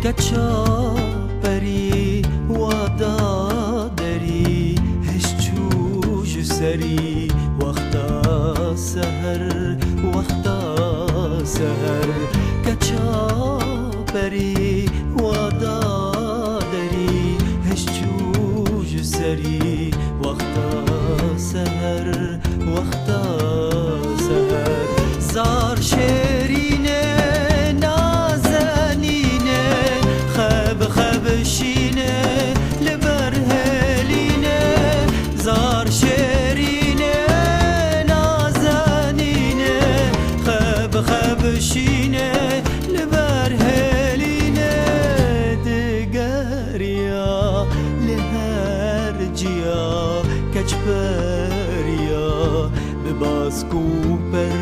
کچا پری وادا دری هشچو جسری وقتا سهر کچا پری وادا دری هشچو جسری وقتا سهر زار شیرینه شینه لبر هلینه زار شیرینه نازنینه خب شینه لبر هلینه دگریا لهر جیا کچپریا بباز کوپر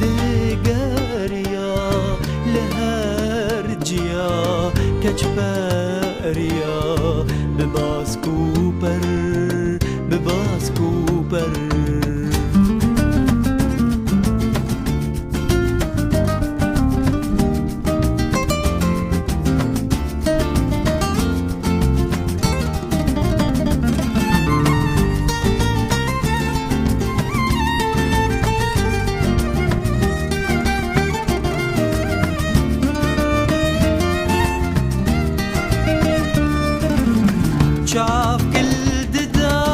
دگریا لهر جیا کچپریا بباز کوپر شاف كل دا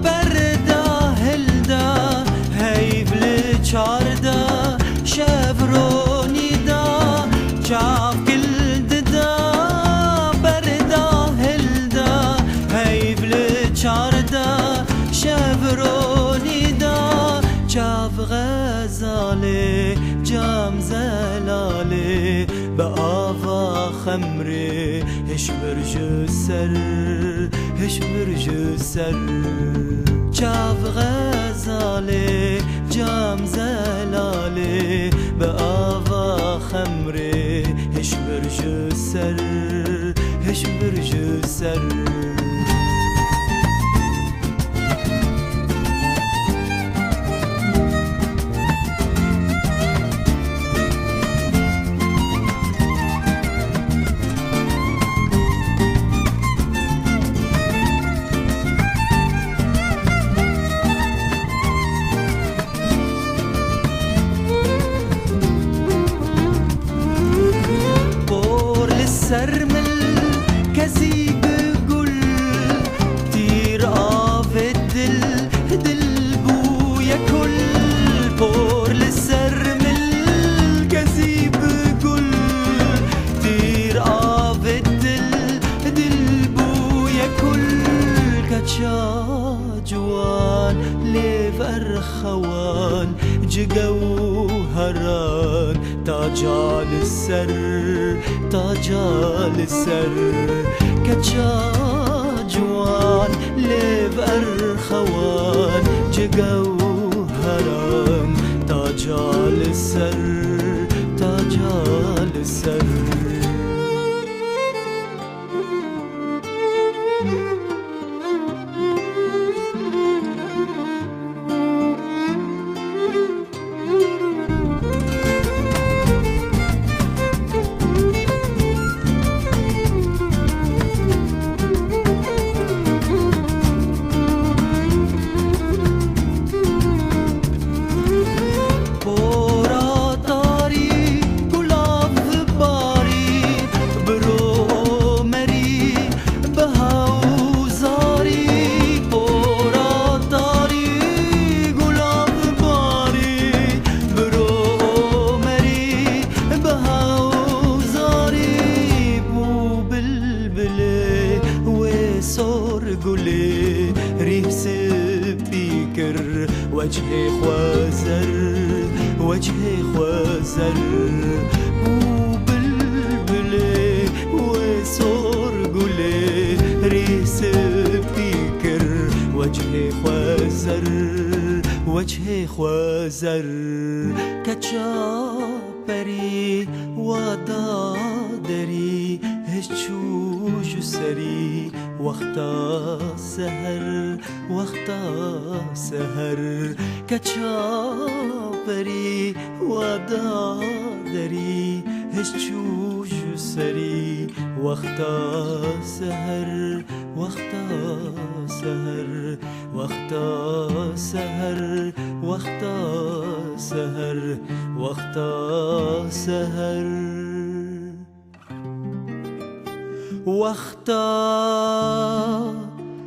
بردا هلدا هيف لچاردا شفروني دا شاف كل دا بردا هلدا هيف لچاردا شفروني دا شاف غزالي جام زلالي بآفا خمري هشبر جسر شاف غزالي جام زلالي بآفا خمري هشبر جسر سرمل كزي بقول تير آف دل بويا كل بور للسرمل كزي بقول تير آف دل بويا كل كتشا جوان ليف أرخوان جقو هران تاجال السر كتشا جوان ليف أرخوان جقو هران تاجال السر قولي ريح سبيكر وجهي خوازر وبلبلي وصور خوازر کچا پری وادا دری هشچوش سری وقتا سهر کچا پری وادا دری هشچوش سری وقتا سهر وقتا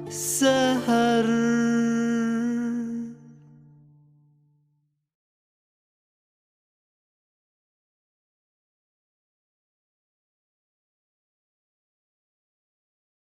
سهر